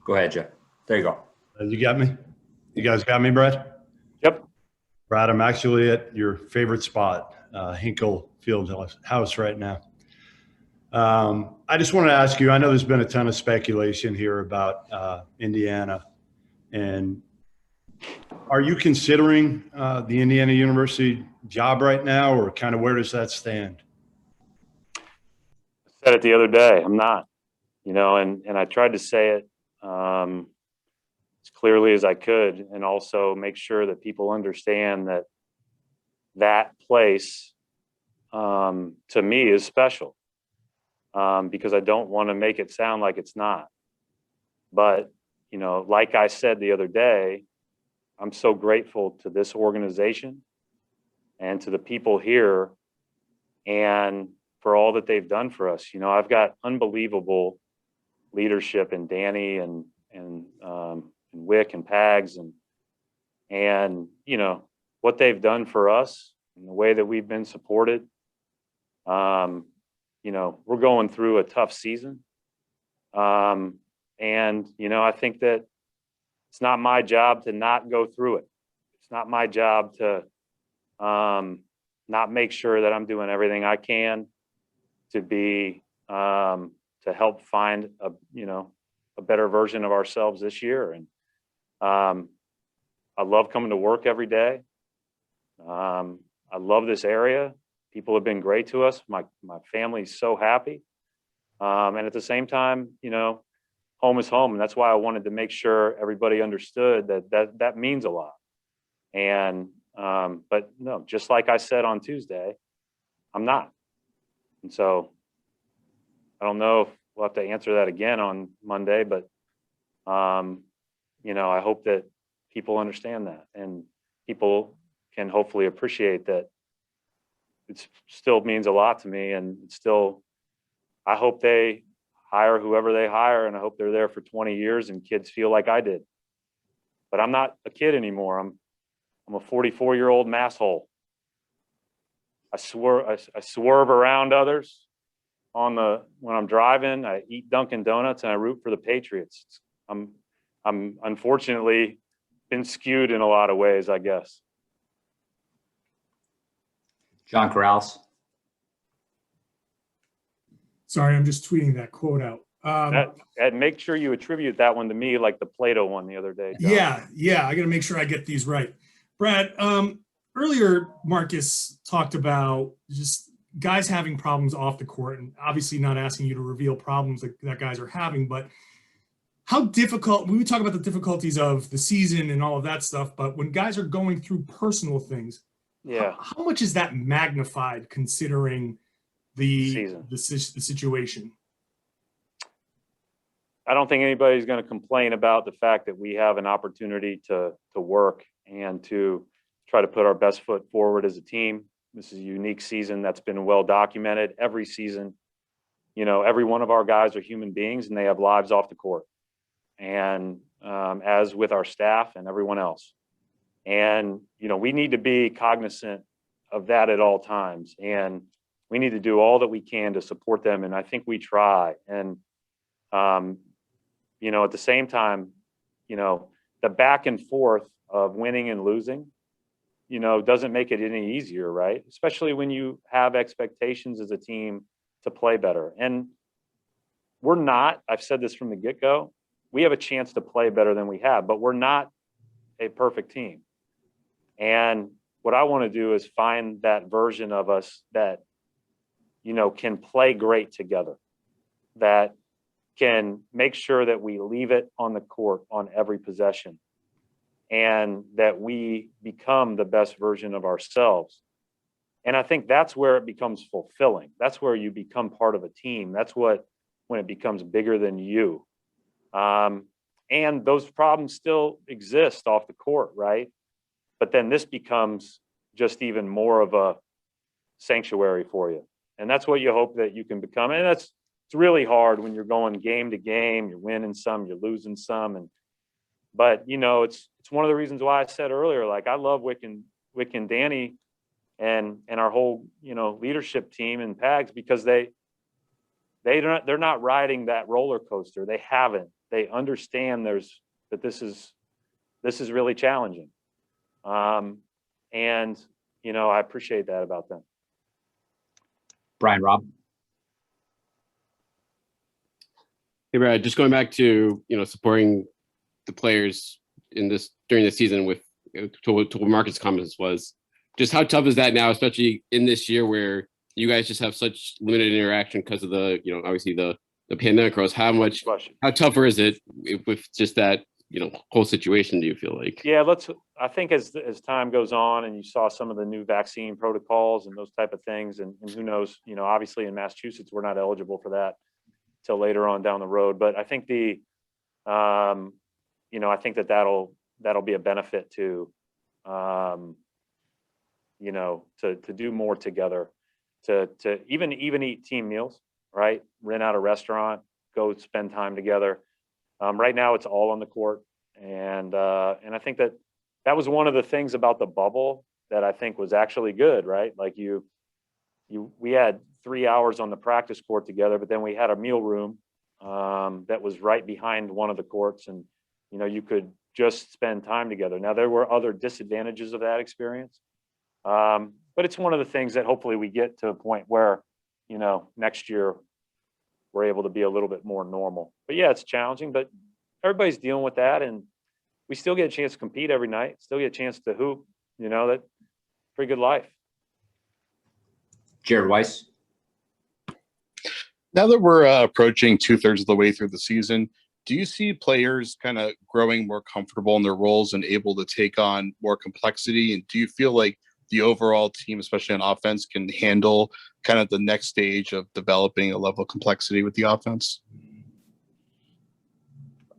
Go ahead, Jeff. There you go. You got me? You guys got me, Brad? Yep. Brad, I'm actually at your favorite spot, Hinkle Field House right now. I just wanted to ask you, I know there's been a ton of speculation here about Indiana. And are you considering the Indiana University job right now, or kind of where does that stand? I said it the other day. I'm not, and I tried to say it as clearly as I could, and also make sure that people understand that that place to me is special, because I don't want to make it sound like it's not. But, like I said the other day, I'm so grateful to this organization and to the people here and for all that they've done for us. I've got unbelievable leadership in Danny and Wick and Pags and what they've done for us and the way that we've been supported. We're going through a tough season. And I think that it's not my job to not go through it. It's not my job to not make sure that I'm doing everything I can to be to help find a better version of ourselves this year. And I love coming to work every day. I love this area. People have been great to us. My family's so happy. And at the same time, home is home. And that's why I wanted to make sure everybody understood that means a lot. And, but no, just like I said on Tuesday, I'm not. And so I don't know if we'll have to answer that again on Monday, but, I hope that people understand that and people can hopefully appreciate that it still means a lot to me. And it's still, I hope they hire whoever they hire, and I hope they're there for 20 years and kids feel like I did. But I'm not a kid anymore. I'm a 44-year-old masshole. I swerve around others when I'm driving. I eat Dunkin Donuts and I root for the Patriots. I'm unfortunately been skewed in a lot of ways, I guess. John Corrales. Sorry, I'm just tweeting that quote out. And make sure you attribute that one to me, like the Plato one the other day, John. Yeah. I got to make sure I get these right. Brad, earlier Marcus talked about just guys having problems off the court, and obviously not asking you to reveal problems that guys are having, but how difficult, we talk about the difficulties of the season and all of that stuff, but when guys are going through personal things, how much is that magnified considering the situation? I don't think anybody's going to complain about the fact that we have an opportunity to work and to try to put our best foot forward as a team. This is a unique season that's been well documented. Every season, every one of our guys are human beings and they have lives off the court. And as with our staff and everyone else. And, we need to be cognizant of that at all times. And we need to do all that we can to support them. And I think we try. And, at the same time, the back and forth of winning and losing, doesn't make it any easier, right? Especially when you have expectations as a team to play better. And I've said this from the get-go, we have a chance to play better than we have, but we're not a perfect team. And what I want to do is find that version of us that, can play great together, that can make sure that we leave it on the court on every possession, and that we become the best version of ourselves. And I think that's where it becomes fulfilling. That's where you become part of a team. That's when it becomes bigger than you. And those problems still exist off the court, right? But then this becomes just even more of a sanctuary for you. And that's what you hope that you can become. And it's really hard when you're going game to game, you're winning some, you're losing some. But it's one of the reasons why I said earlier, like I love Wick and Danny and our whole, leadership team and Pags, because they're not riding that roller coaster. They haven't. they understand that this is really challenging. And, you know, I appreciate that about them. Brian, Rob. Hey, Brad, just going back to, supporting the players during the season with to what Marcus' comments was, just how tough is that now, especially in this year where you guys just have such limited interaction because of the, obviously the pandemic cross. How tougher is it with just that, whole situation, do you feel like? Yeah, I think as time goes on and you saw some of the new vaccine protocols and those type of things, and who knows, obviously in Massachusetts, we're not eligible for that till later on down the road. But I think I think that'll be a benefit to, to do more together, to even eat team meals, right? Rent out a restaurant, go spend time together. Right now it's all on the court. And I think that was one of the things about the bubble that I think was actually good, right? Like we had 3 hours on the practice court together, but then we had a meal room that was right behind one of the courts, and you could just spend time together. Now there were other disadvantages of that experience, but it's one of the things that hopefully we get to a point where next year we're able to be a little bit more normal. But yeah, it's challenging, but everybody's dealing with that, and we still get a chance to compete every night, still get a chance to hoop. That's pretty good life. Jared Weiss. Now that we're approaching 2/3 of the way through the season, do you see players kind of growing more comfortable in their roles and able to take on more complexity? And do you feel like the overall team, especially on offense, can handle kind of the next stage of developing a level of complexity with the offense?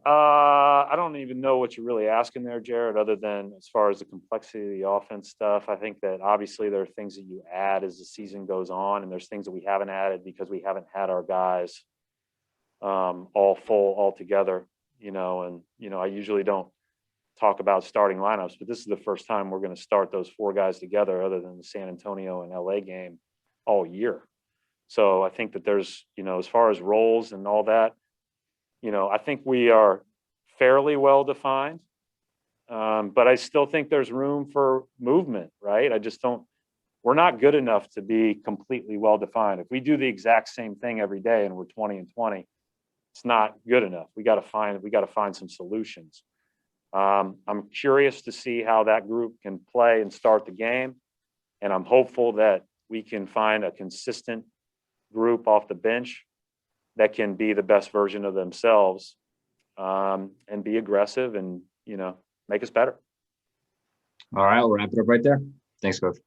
I don't even know what you're really asking there, Jared, other than as far as the complexity of the offense stuff. I think that obviously there are things that you add as the season goes on, and there's things that we haven't added because we haven't had our guys all together, and, I usually don't talk about starting lineups, but this is the first time we're going to start those 4 guys together other than the San Antonio and LA game all year. So I think that there's, as far as roles and all that, I think we are fairly well defined, but I still think there's room for movement, right? We're not good enough to be completely well defined. If we do the exact same thing every day and we're 20-20, it's not good enough. We got to find some solutions. I'm curious to see how that group can play and start the game, and I'm hopeful that we can find a consistent group off the bench that can be the best version of themselves, and be aggressive and, make us better. All right, we'll wrap it up right there. Thanks, Coach.